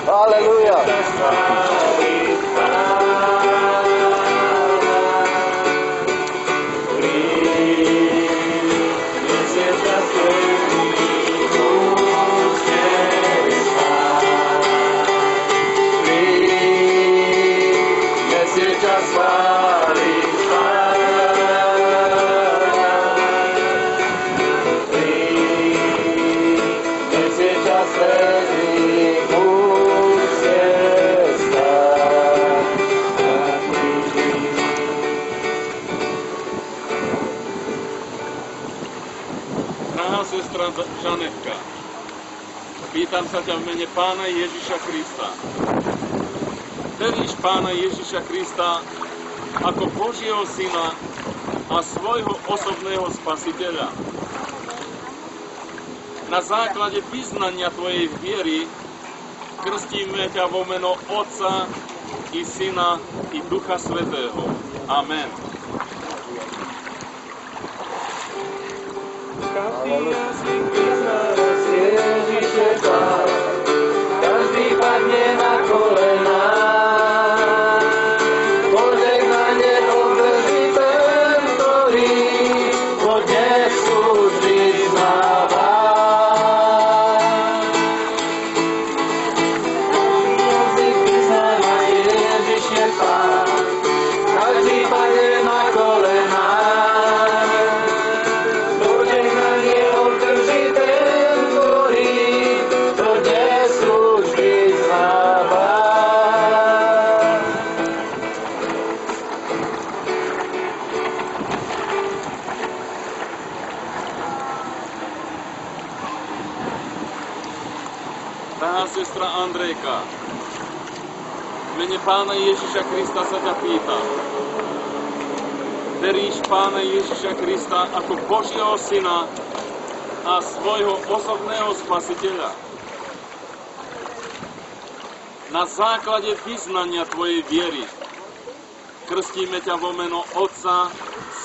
Halleluja. Sestra Žanetka, pýtam sa ťa v mene Pána Ježiša Krista. Veríš Pána Ježiša Krista ako Božieho Syna a svojho osobného Spasiteľa? Na základe vyznania tvojej viery krstíme ťa vo meno Otca i Syna i Ducha Svätého. Amen. Každý padne na kolena, požehnanie obdrží ten, ktorý ho dnes už vyznáva. Musí vyznávať Ježiš je Pán, každý padne na kolena. Drahá sestra Andrejka, v mene Pána Ježiša Krista sa ťa pýtam. Veríš Pána Ježiša Krista ako Božieho Syna a svojho osobného Spasiteľa? Na základe vyznania tvojej viery krstíme ťa vo meno Otca,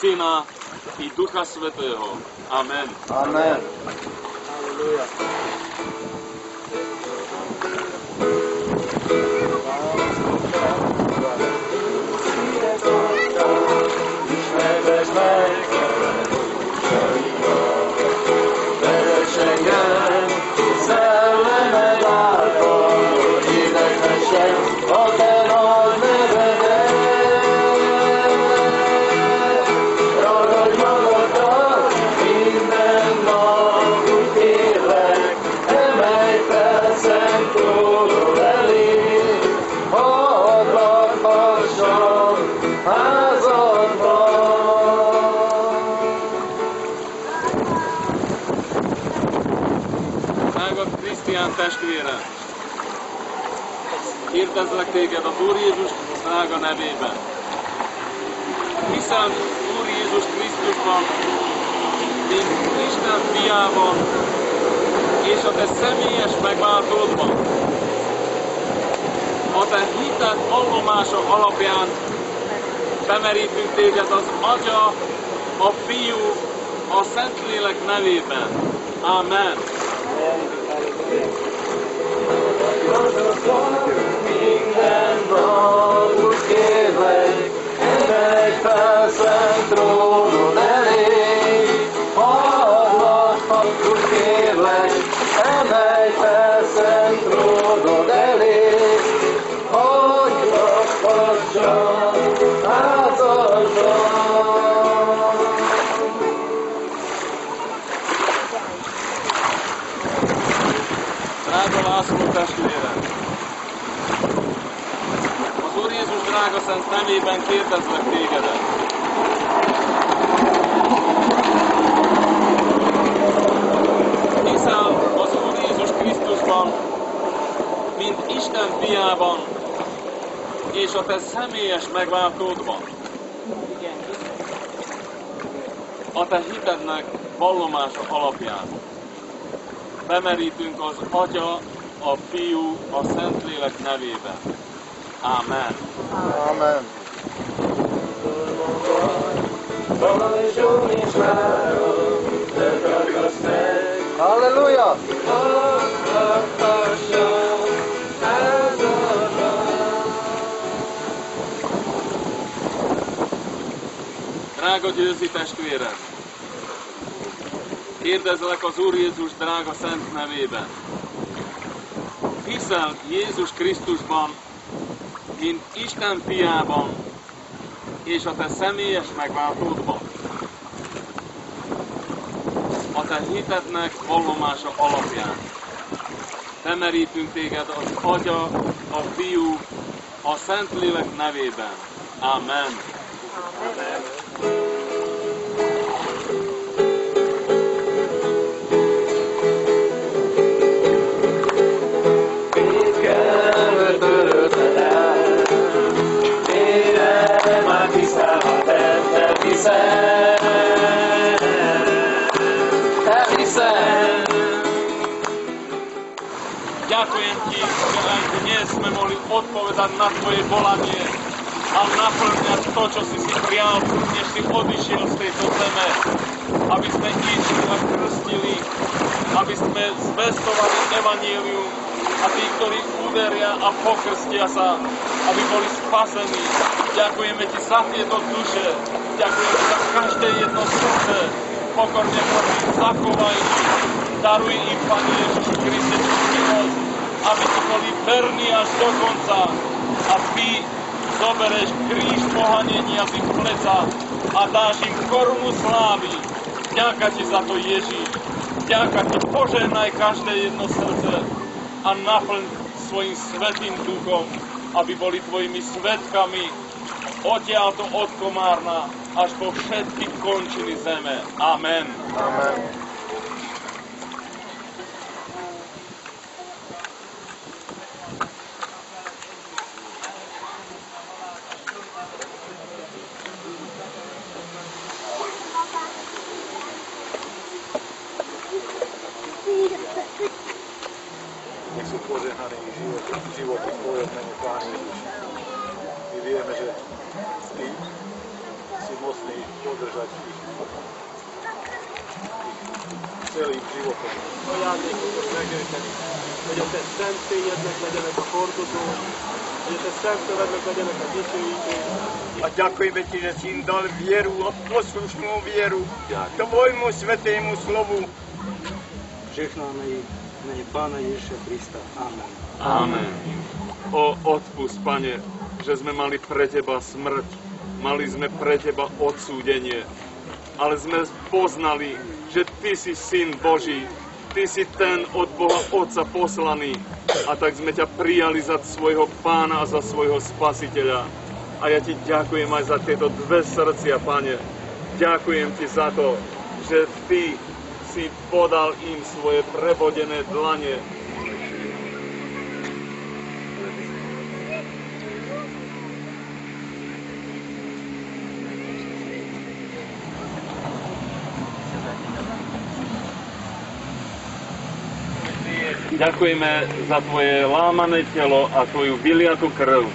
Syna i Ducha Svätého. Amen. Amen. Halleluja. Krisztián testvérem, hirdezlek téged az Úr Jézus drága nevében. Hiszen Úr Jézus Krisztusban, mint Isten fiában, és a te személyes megváltódban, a te hited vallomása alapján bemerítünk téged az Atya, a Fiú, a Szentlélek nevében. Amen. Minden dolgot kérlek, emelj fel szent trónod elé. Hallgatlak, kérlek, emelj fel szent trónod elé. Hogy lakhassak házasban. Drága László testvérem! Az Úr Jézus drága szent nevében kérdezlek tégedet. Hiszel az Úr Jézus Krisztusban, mint Isten fiában, és a te személyes megváltódban. A te hitednek vallomása alapján bemerítünk az Atya, a Fiú, a Szentlélek nevében. Amen. Amen. Halleluja! drága győzi testvérem. Kérdezlek az Úr Jézus drága szent nevében. Hiszel Jézus Krisztusban, mint Isten fiában, és a te személyes megváltódban. A te hitednek vallomása alapján. Temerítünk téged az Atya, a Fiú, a Szentlélek nevében. Amen. Amen. Ďakujem ti, že aj dnes sme mohli odpovedať na tvoje volanie a naplňať to, čo si prijal, než si odišiel z tejto zeme, aby sme išli a krstili, aby sme zvestovali evanjelium a tí, ktorí uveria a pokrstia sa, aby boli spasení. Ďakujeme ti za tieto duše, ďakujeme za každé jedno srdce, pokorne prosím, zachovaj ich, daruj im, Pane Ježišu Kriste, milosť, aby ti boli verní až do konca a ty zobereš kríž pohanenia z ich pleca a dáš im korunu slávy. Ďaká ti za to, Ježiš. Ďaká ti, požehnaj každé jedno srdce a naplň svojim svätým duchom, aby boli tvojimi svedkami odtiaľto od Komárna až po všetky končiny zeme. Amen. Amen. Nech sú požehnaní životy tvojho mene, Páne Ježiš. My vieme, že ty si mocný podržať ich celým životom. Ajándékokat megőteni, hogy a te szent fényednek legyenek a hordozó, hogy a te szent kövednek legyenek a dicsőítő. A ďakujeme ti, že si im dal vieru a poslušnú vieru tvojmu svetému slovu. Žehnáme ich v mene Pána Ježiša Krista. Amen. Amen. O, odpust, Pane, že sme mali pre teba smrť, mali sme pre teba odsúdenie, ale sme poznali, že ty si Syn Boží, ty si ten od Boha Otca poslaný a tak sme ťa prijali za svojho Pána a za svojho Spasiteľa. A ja ti ďakujem aj za tieto dve srdcia, Pane. Ďakujem ti za to, že ty si podal im svoje prevodené dlane. Ďakujeme za tvoje lámané telo a tvoju vyliatú krv.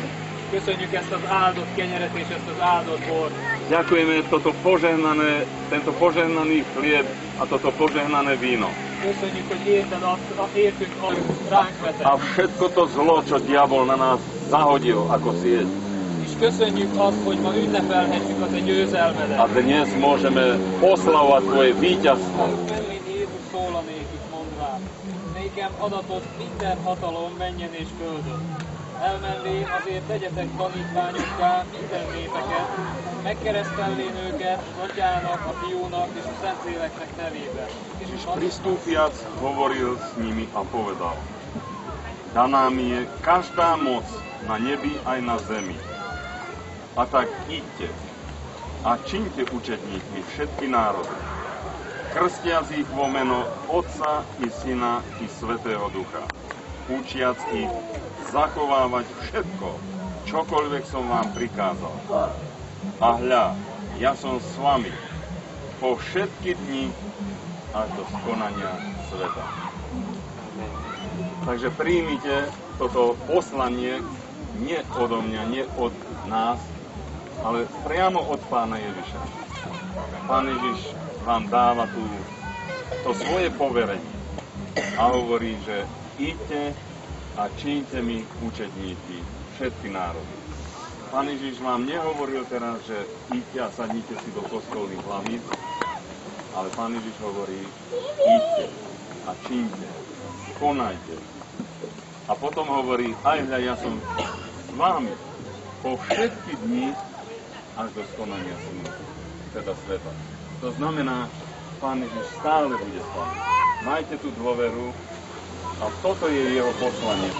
Köszönjük ezt az áldott kenyeret és ezt az áldott bort. Ďakujeme tento požehnaný chlieb a toto požehnané víno. Köszönjük, hogy értünk ránk vetett. A všetko to zlo, čo diabol na nás zahodil ako sieť. És köszönjük azt, hogy ma ünnepelhetjük a te győzelmedet. A dnes môžeme oslavovať tvoje víťazstvo. Mellén Jézus szólanékig mondván, nékem adatott minden hatalom menjen és földön. Elmenvén azért tegyetek tanítványokká minden népeket, megkeresztelvén őket Atyának, a Fiúnak és a Szentléleknek nevében. Ježiš pristúpiac hovoril s nimi a povedal: Daná mi je každá moc na nebi aj na zemi. A tak idte a čiňte učedníkmi všetky národy, krstiac ich vo meno Otca i Syna i Svätého Ducha, učiac ich zachovávať všetko, čokoľvek som vám prikázal. A hľa, ja som s vami po všetky dni až do skonania sveta. Takže príjmite toto poslanie nie odo mňa, nie od nás, ale priamo od Pána Ježiša. Pán Ježiš vám dáva to svoje poverenie a hovorí, že idte a čiňte mi učedníky všetky národy. Pán Ježiš vám nehovoril teraz, že idte a sadnite si do kostolných hlavíc, ale Pán Ježiš hovorí, idte a čínte, konajte. A potom hovorí, aj hľa, ja som s vámi po všetky dni až do skonania teda sveta. To znamená, Pán Ježiš stále bude s vami. Majte tú dôveru a toto je jeho poslanie.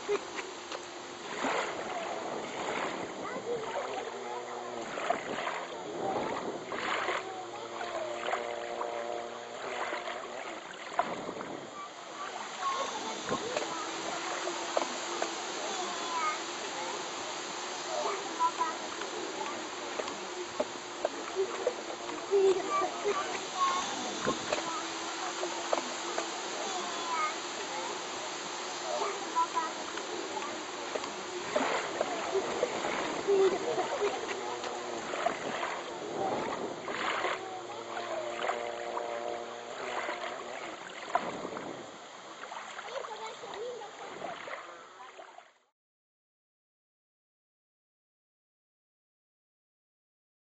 Thank you.